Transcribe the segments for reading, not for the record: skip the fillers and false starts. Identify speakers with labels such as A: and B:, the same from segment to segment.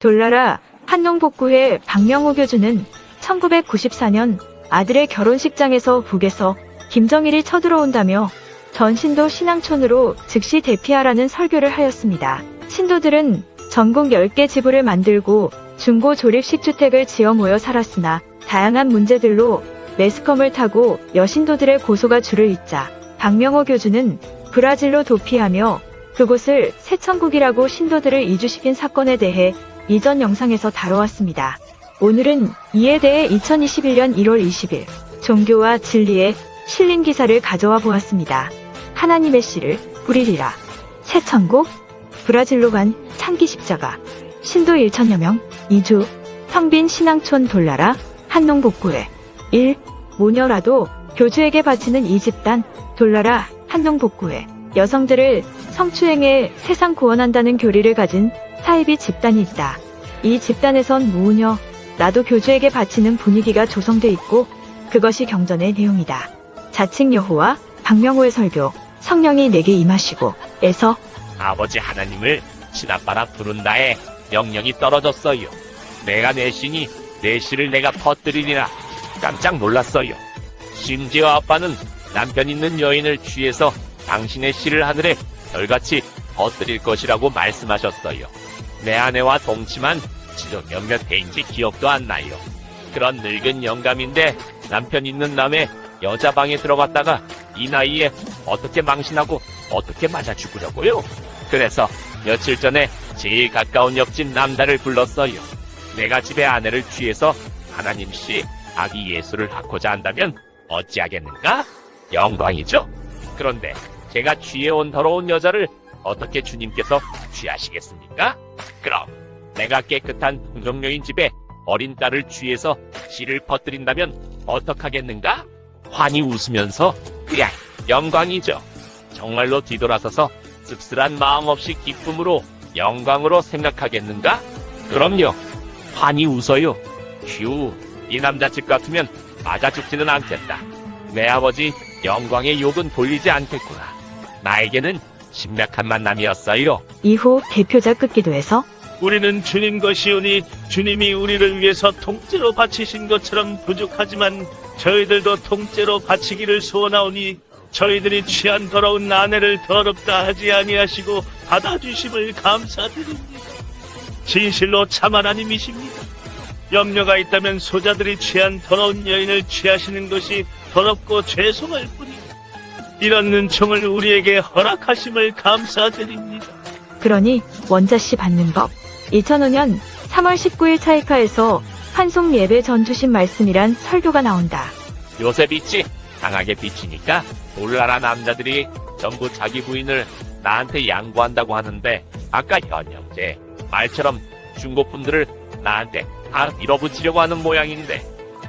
A: 돌나라 한농복구회 박명호 교주는 1994년 아들의 결혼식장에서 북에서 김정일이 쳐들어온다며 전 신도 신앙촌으로 즉시 대피하라는 설교를 하였습니다. 신도들은 전국 10개 지부를 만들고 중고 조립식 주택을 지어 모여 살았으나 다양한 문제들로 매스컴을 타고 여신도들의 고소가 줄을 잇자 박명호 교주는 브라질로 도피하며 그곳을 새천국이라고 신도들을 이주시킨 사건에 대해 이전 영상에서 다뤄왔습니다. 오늘은 이에 대해 2021년 1월 20일 종교와 진리에 실린 기사를 가져와 보았습니다. 하나님의 씨를 뿌리리라. 새천국, 브라질로 간 창기 십자가, 신도 1천여 명, 2주, 평빈 신앙촌 돌나라, 한농복구회. 1. 모녀라도 교주에게 바치는 이 집단, 돌나라, 한농복구회. 여성들을 성추행해 세상 구원한다는 교리를 가진 사이비 집단이 있다. 이 집단에선 모녀, 나도 교주에게 바치는 분위기가 조성돼 있고 그것이 경전의 내용이다. 자칭 여호와, 박명호의 설교, 성령이 내게 임하시고 에서
B: 아버지 하나님을 신아빠라 부른다에 명령이 떨어졌어요. 내가 내 신이 내 씨를 내가 퍼뜨리리라. 깜짝 놀랐어요. 심지어 아빠는 남편 있는 여인을 취해서 당신의 씨를 하늘에 별같이 퍼뜨릴 것이라고 말씀하셨어요. 내 아내와 동침한 지도 몇몇 해인지 기억도 안 나요. 그런 늙은 영감인데 남편 있는 남의 여자 방에 들어갔다가 이 나이에 어떻게 망신하고 어떻게 맞아 죽으려고요? 그래서 며칠 전에 제일 가까운 옆집 남자를 불렀어요. 내가 집에 아내를 취해서 하나님씨 아기 예수를 낳고자 한다면 어찌하겠는가? 영광이죠. 그런데 제가 취해온 더러운 여자를 어떻게 주님께서 취하시겠습니까? 그럼 내가 깨끗한 동정녀인 집에 어린 딸을 취해서 씨를 퍼뜨린다면 어떡하겠는가? 환히 웃으면서 그야 영광이죠. 정말로 뒤돌아서서 씁쓸한 마음 없이 기쁨으로 영광으로 생각하겠는가? 그럼요. 환히 웃어요. 휴, 이 남자 집 같으면 맞아 죽지는 않겠다. 내 아버지 영광의 욕은 돌리지 않겠구나. 나에게는 신명한 만남이었어요.
A: 이후 대표자 끝기도에서
C: 우리는 주님 것이오니 주님이 우리를 위해서 통째로 바치신 것처럼 부족하지만 저희들도 통째로 바치기를 소원하오니 저희들이 취한 더러운 아내를 더럽다 하지 아니하시고 받아주심을 감사드립니다. 진실로 참 하나님이십니다. 염려가 있다면 소자들이 취한 더러운 여인을 취하시는 것이 더럽고 죄송할 뿐이다. 이런 은총을 우리에게 허락하심을 감사드립니다.
A: 그러니 원자씨 받는 법. 2005년 3월 19일 차이카에서 환송 예배 전 주신 말씀이란 설교가 나온다.
B: 요새 빛이 강하게 비치니까 돌나라 남자들이 전부 자기 부인을 나한테 양보한다고 하는데 아까 현 형제 말처럼 중고품들을 나한테 다 밀어붙이려고 하는 모양인데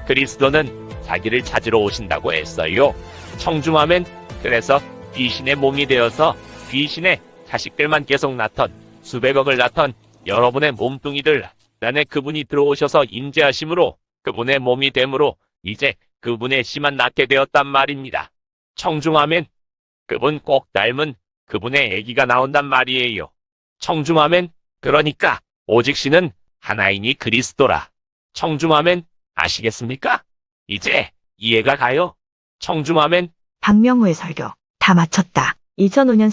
B: 그리스도는 자기를 찾으러 오신다고 했어요. 청중하면 그래서 귀신의 몸이 되어서 귀신의 자식들만 계속 낳던 수백억을 낳던 여러분의 몸뚱이들 안에 그분이 들어오셔서 임재하심으로 그분의 몸이 됨으로 이제 그분의 씨만 낳게 되었단 말입니다. 청중하면 그분 꼭 닮은 그분의 아기가 나온단 말이에요. 청중하면 그러니까 오직 씨는 하나이니 그리스도라. 청중하면 아시겠습니까? 이제 이해가 가요. 청중하면
A: 박명호의 설교 다 마쳤다. 2005년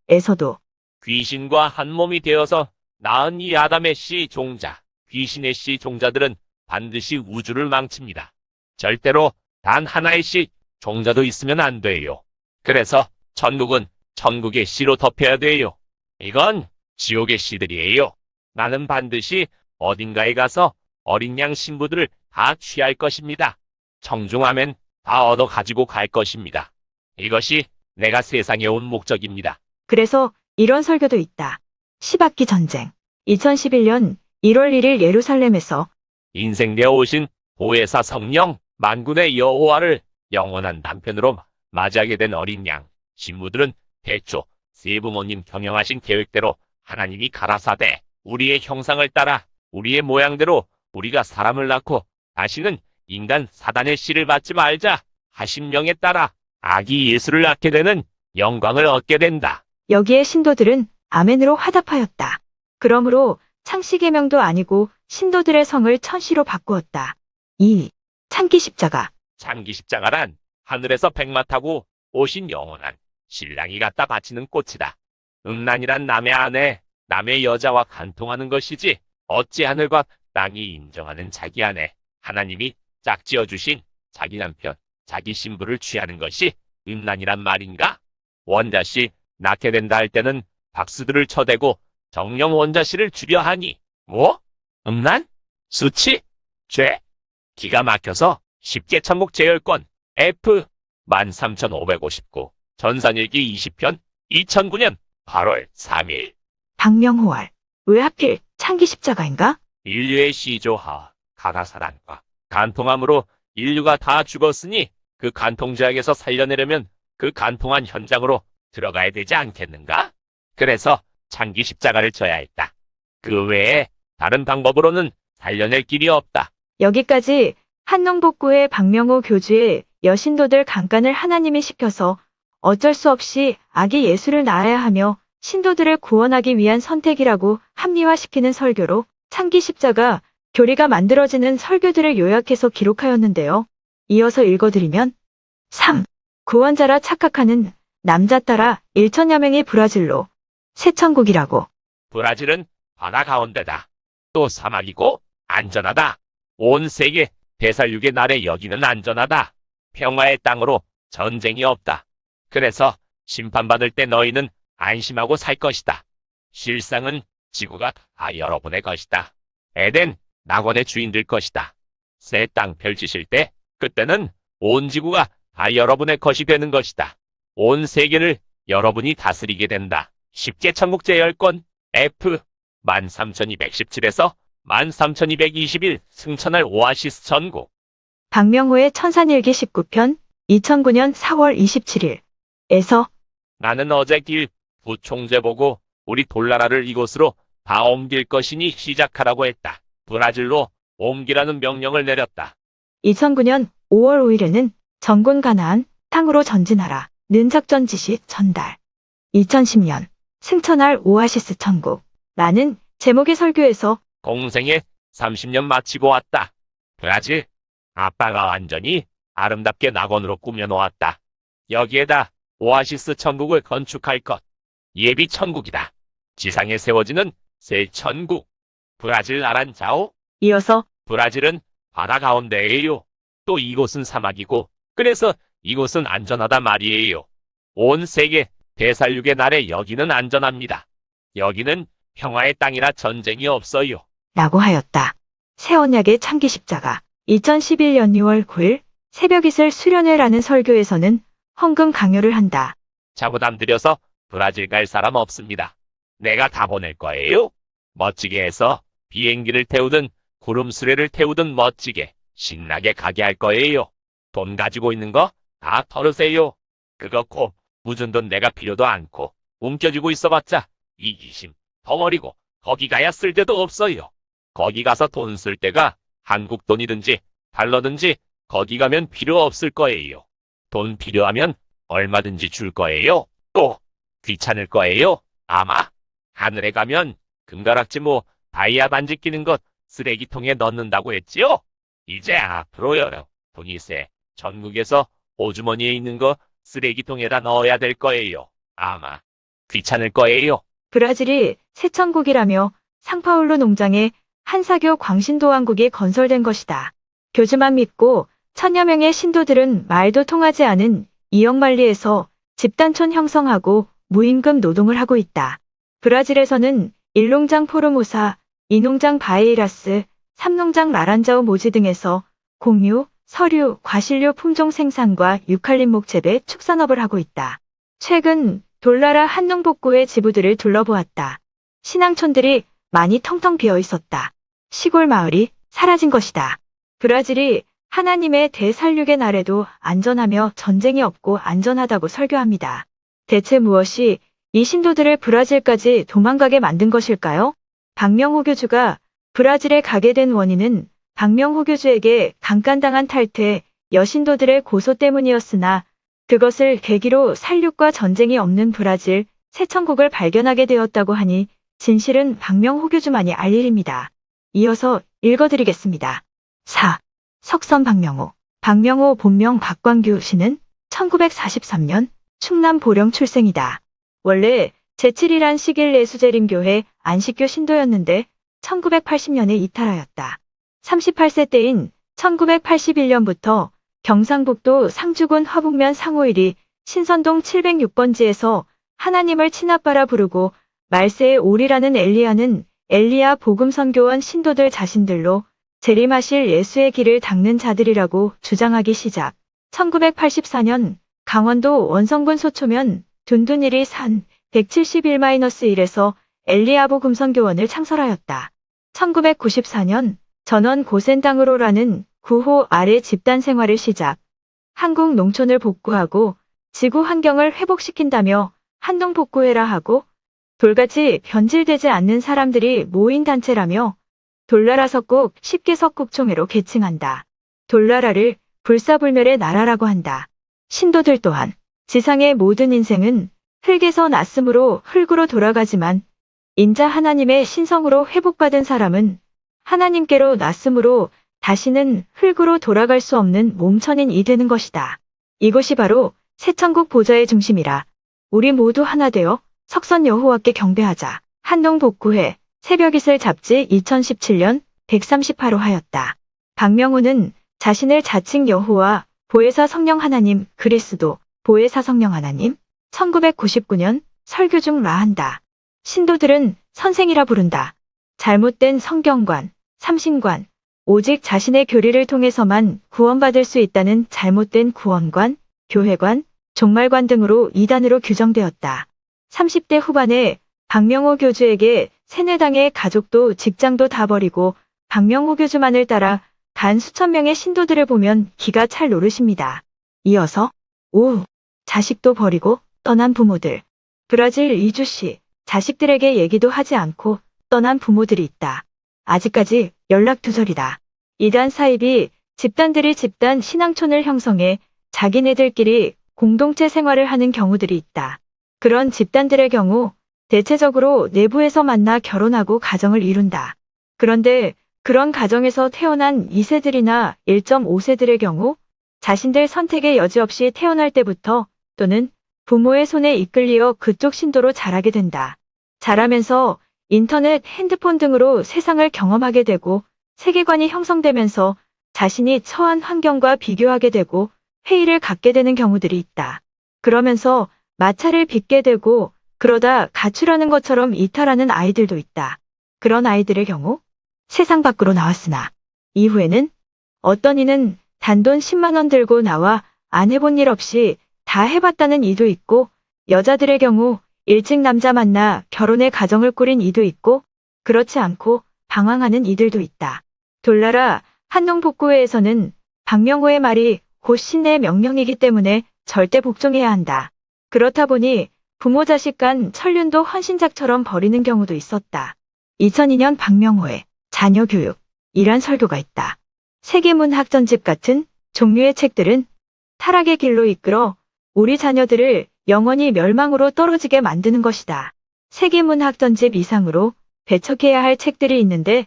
A: 3월에서도
B: 귀신과 한 몸이 되어서 낳은 이 아담의 씨 종자, 귀신의 씨 종자들은 반드시 우주를 망칩니다. 절대로 단 하나의 씨 종자도 있으면 안 돼요. 그래서 천국은 천국의 씨로 덮여야 돼요. 이건 지옥의 씨들이에요. 나는 반드시 어딘가에 가서 어린 양 신부들을 다 취할 것입니다. 청중하면 다 얻어 가지고 갈 것입니다. 이것이 내가 세상에 온 목적입니다.
A: 그래서 이런 설교도 있다. 10악기 전쟁. 2011년 1월 1일 예루살렘에서
B: 인생 되어 오신 보혜사 성령 만군의 여호와를 영원한 남편으로 맞이하게 된 어린 양 신부들은 대초 세부모님 경영하신 계획대로 하나님이 가라사대 우리의 형상을 따라 우리의 모양대로 우리가 사람을 낳고 다시는 인간 사단의 씨를 받지 말자 하신 명에 따라 아기 예수를 낳게 되는 영광을 얻게 된다.
A: 여기에 신도들은 아멘으로 화답하였다. 그러므로 창씨 계명도 아니고 신도들의 성을 천시로 바꾸었다. 2. 창기 십자가.
B: 창기 십자가란 하늘에서 백마 타고 오신 영원한 신랑이 갖다 바치는 꽃이다. 음란이란 남의 아내, 남의 여자와 간통하는 것이지 어찌 하늘과 땅이 인정하는 자기 아내, 하나님이 짝지어 주신 자기 남편, 자기 신부를 취하는 것이 음란이란 말인가? 원자씨 낳게 된다 할 때는 박수들을 쳐대고 정령 원자씨를 주려 하니 뭐? 음란? 수치? 죄? 기가 막혀서 십계 천국 제열권 F 13559 전산일기 20편 2009년 8월 3일.
A: 박명호알. 왜 하필 창기 십자가인가?
B: 인류의 시조하, 가나사란과 간통함으로 인류가 다 죽었으니 그 간통죄악에서 살려내려면 그 간통한 현장으로 들어가야 되지 않겠는가? 그래서 창기 십자가를 져야 했다. 그 외에 다른 방법으로는 살려낼 길이 없다.
A: 여기까지 한농복구의 박명호 교주의 여신도들 강간을 하나님이 시켜서 어쩔 수 없이 아기 예수를 낳아야 하며 신도들을 구원하기 위한 선택이라고 합리화시키는 설교로 창기 십자가 교리가 만들어지는 설교들을 요약해서 기록하였는데요. 이어서 읽어드리면 3. 구원자라 착각하는 남자 따라 1천여 명이 브라질로 새천국이라고.
B: 브라질은 바다 가운데다. 또 사막이고 안전하다. 온 세계 대살육의 날에 여기는 안전하다. 평화의 땅으로 전쟁이 없다. 그래서 심판받을 때 너희는 안심하고 살 것이다. 실상은 지구가 다 여러분의 것이다. 에덴, 낙원의 주인 될 것이다. 새 땅 펼치실 때 그때는 온 지구가 다 여러분의 것이 되는 것이다. 온 세계를 여러분이 다스리게 된다. 십계 천국 제열권 F 13217에서 13221 승천할 오아시스 전국.
A: 박명호의 천산일기 19편 2009년 4월 27일 에서
B: 나는 어제 길 부총재 보고 우리 돌나라를 이곳으로 다 옮길 것이니 시작하라고 했다. 브라질로 옮기라는 명령을 내렸다.
A: 2009년 5월 5일에는 전군 가나안 탕으로 전진하라 는 작전 지시 전달. 2010년 승천할 오아시스 천국 라는 제목의 설교에서
B: 공생에 30년 마치고 왔다. 브라질, 아빠가 완전히 아름답게 낙원으로 꾸며놓았다. 여기에다 오아시스 천국을 건축할 것. 예비 천국이다. 지상에 세워지는 새 천국. 브라질 나란 자오?
A: 이어서
B: 브라질은 바다 가운데에요. 또 이곳은 사막이고 그래서 이곳은 안전하다 말이에요. 온 세계 대살육의 날에 여기는 안전합니다. 여기는 평화의 땅이라 전쟁이 없어요.
A: 라고 하였다. 새언약의 창기 십자가 2011년 6월 9일 새벽이슬 수련회라는 설교에서는 헌금 강요를 한다.
B: 자부담 들여서 브라질 갈 사람 없습니다. 내가 다 보낼 거예요. 멋지게 해서 비행기를 태우든 구름 수레를 태우든 멋지게 신나게 가게 할 거예요. 돈 가지고 있는 거 다 털으세요. 그거 꼭 묻은 돈 내가 필요도 않고 움켜쥐고 있어봤자 이기심 덩어리고 거기 가야 쓸 데도 없어요. 거기 가서 돈 쓸 데가 한국 돈이든지 달러든지 거기 가면 필요 없을 거예요. 돈 필요하면 얼마든지 줄 거예요. 또 귀찮을 거예요. 아마 하늘에 가면 금가락지 뭐 다이아 반지 끼는 것 쓰레기통에 넣는다고 했지요? 이제 앞으로요. 돈이 새 전국에서 호주머니에 있는 거 쓰레기통에다 넣어야 될 거예요. 아마 귀찮을 거예요.
A: 브라질이 새천국이라며 상파울루 농장에 한사교 광신도왕국이 건설된 것이다. 교주만 믿고 천여 명의 신도들은 말도 통하지 않은 이역만리에서 집단촌 형성하고 무임금 노동을 하고 있다. 브라질에서는 1농장 포르모사, 2농장 바에이라스, 3농장 라란자오 모지 등에서 공유, 서류, 과실료 품종 생산과 유칼림목 재배, 축산업을 하고 있다. 최근 돌나라 한농복구의 지부들을 둘러보았다. 신앙촌들이 많이 텅텅 비어 있었다. 시골 마을이 사라진 것이다. 브라질이 하나님의 대살육의 날에도 안전하며 전쟁이 없고 안전하다고 설교합니다. 대체 무엇이 이 신도들을 브라질까지 도망가게 만든 것일까요? 박명호 교주가 브라질에 가게 된 원인은 박명호 교주에게 강간당한 탈퇴, 여신도들의 고소 때문이었으나 그것을 계기로 살육과 전쟁이 없는 브라질, 새천국을 발견하게 되었다고 하니 진실은 박명호교주만이 알 일입니다. 이어서 읽어드리겠습니다. 4. 석선 박명호. 박명호 본명 박광규 씨는 1943년 충남 보령 출생이다. 원래 제7이란 시길 내수재림교회 안식교 신도였는데 1980년에 이탈하였다. 38세 때인 1981년부터 경상북도 상주군 화북면 상호일이 신선동 706번지에서 하나님을 친아빠라 부르고 말세의 오리라는 엘리야는 엘리야 복음선교원 신도들 자신들로 재림하실 예수의 길을 닦는 자들이라고 주장하기 시작. 1984년 강원도 원성군 소초면 둔둔이리 산 171-1에서 엘리야 복음선교원을 창설하였다. 1994년 전원 고센당으로라는 구호 아래 집단 생활을 시작. 한국 농촌을 복구하고 지구 환경을 회복시킨다며 한동 복구해라 하고 돌같이 변질되지 않는 사람들이 모인 단체라며 돌나라 석국 10개 석국총회로 개칭한다. 돌나라를 불사불멸의 나라라고 한다. 신도들 또한 지상의 모든 인생은 흙에서 났으므로 흙으로 돌아가지만 인자 하나님의 신성으로 회복받은 사람은 하나님께로 났으므로 다시는 흙으로 돌아갈 수 없는 몸천인이 되는 것이다. 이것이 바로 새천국 보좌의 중심이라. 우리 모두 하나 되어 석선 여호와께 경배하자. 한동 복구회 새벽이슬 잡지 2017년 138호 하였다. 박명호는 자신을 자칭 여호와 보혜사 성령 하나님 그리스도 보혜사 성령 하나님 1999년 설교 중 라한다. 신도들은 선생이라 부른다. 잘못된 성경관, 삼신관, 오직 자신의 교리를 통해서만 구원받을 수 있다는 잘못된 구원관, 교회관, 종말관 등으로 이단으로 규정되었다. 30대 후반에 박명호 교주에게 세뇌당해 가족도 직장도 다 버리고 박명호 교주만을 따라 간 수천 명의 신도들을 보면 기가 찰 노릇입니다. 이어서 5. 자식도 버리고 떠난 부모들. 브라질 이주시 자식들에게 얘기도 하지 않고 떠난 부모들이 있다. 아직까지 연락 두절이다. 이단 사입이 집단들이 집단 신앙촌을 형성해 자기네들끼리 공동체 생활을 하는 경우들이 있다. 그런 집단들의 경우 대체적으로 내부에서 만나 결혼하고 가정을 이룬다. 그런데 그런 가정에서 태어난 2세들이나 1.5세들의 경우 자신들 선택의 여지 없이 태어날 때부터 또는 부모의 손에 이끌리어 그쪽 신도로 자라게 된다. 자라면서 인터넷, 핸드폰 등으로 세상을 경험하게 되고 세계관이 형성되면서 자신이 처한 환경과 비교하게 되고 회의를 갖게 되는 경우들이 있다. 그러면서 마찰을 빚게 되고 그러다 가출하는 것처럼 이탈하는 아이들도 있다. 그런 아이들의 경우 세상 밖으로 나왔으나 이후에는 어떤 이는 단돈 10만 원 들고 나와 안 해본 일 없이 다 해봤다는 이도 있고 여자들의 경우 일찍 남자 만나 결혼해 가정을 꾸린 이도 있고 그렇지 않고 방황하는 이들도 있다. 돌나라 한농복구회에서는 박명호의 말이 곧 신의 명령이기 때문에 절대 복종해야 한다. 그렇다 보니 부모 자식 간 천륜도 헌신작처럼 버리는 경우도 있었다. 2002년 박명호의 자녀 교육이란 설교가 있다. 세계문학 전집 같은 종류의 책들은 타락의 길로 이끌어 우리 자녀들을 영원히 멸망으로 떨어지게 만드는 것이다. 세계문학 전집 이상으로 배척해야 할 책들이 있는데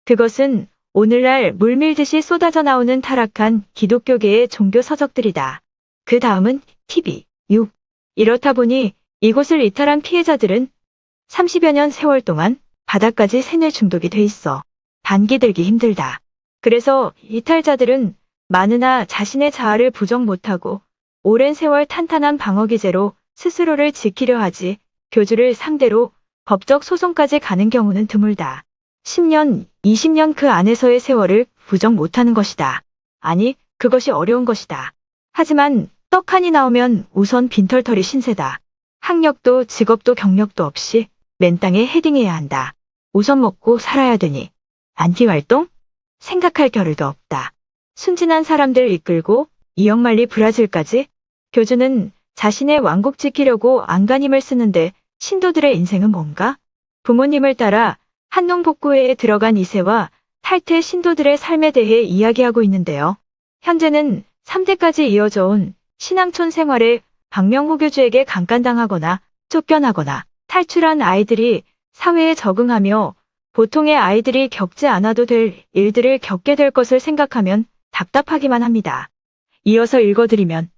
A: 그것은 오늘날 물밀듯이 쏟아져 나오는 타락한 기독교계의 종교 서적들이다. 그 다음은 TV, 6. 이렇다 보니 이곳을 이탈한 피해자들은 30여 년 세월 동안 바닥까지 세뇌 중독이 돼 있어 반기 들기 힘들다. 그래서 이탈자들은 많으나 자신의 자아를 부정 못하고 오랜 세월 탄탄한 방어기제로 스스로를 지키려 하지 교주를 상대로 법적 소송까지 가는 경우는 드물다. 10년, 20년 그 안에서의 세월을 부정 못하는 것이다. 아니, 그것이 어려운 것이다. 하지만 떡하니 나오면 우선 빈털터리 신세다. 학력도 직업도 경력도 없이 맨 땅에 헤딩해야 한다. 우선 먹고 살아야 되니 안티활동? 생각할 겨를도 없다. 순진한 사람들 이끌고 이역만리 브라질까지 교주는 자신의 왕국 지키려고 안간힘을 쓰는데 신도들의 인생은 뭔가? 부모님을 따라 한농복구회에 들어간 2세와 탈퇴 신도들의 삶에 대해 이야기하고 있는데요. 현재는 3대까지 이어져 온 신앙촌 생활에 박명호 교주에게 강간당하거나 쫓겨나거나 탈출한 아이들이 사회에 적응하며 보통의 아이들이 겪지 않아도 될 일들을 겪게 될 것을 생각하면 답답하기만 합니다. 이어서 읽어드리면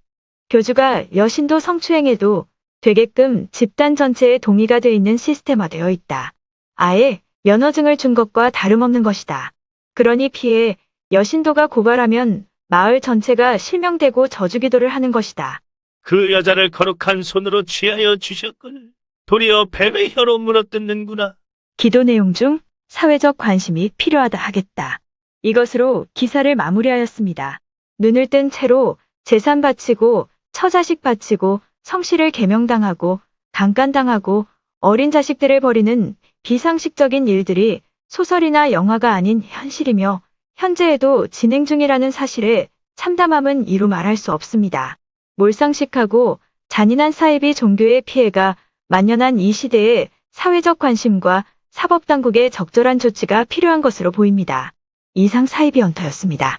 A: 교주가 여신도 성추행에도 되게끔 집단 전체에 동의가 되어 있는 시스템화되어 있다. 아예 면허증을 준 것과 다름없는 것이다. 그러니 피해 여신도가 고발하면 마을 전체가 실명되고 저주기도를 하는 것이다.
C: 그 여자를 거룩한 손으로 취하여 주셨거늘 도리어 뱀의 혀로 물어뜯는구나.
A: 기도 내용 중 사회적 관심이 필요하다 하겠다. 이것으로 기사를 마무리하였습니다. 눈을 뜬 채로 재산 바치고 처자식 바치고 성씨를 개명당하고 강간당하고 어린 자식들을 버리는 비상식적인 일들이 소설이나 영화가 아닌 현실이며 현재에도 진행 중이라는 사실에 참담함은 이루 말할 수 없습니다. 몰상식하고 잔인한 사이비 종교의 피해가 만연한 이 시대에 사회적 관심과 사법당국의 적절한 조치가 필요한 것으로 보입니다. 이상 사이비 헌터였습니다.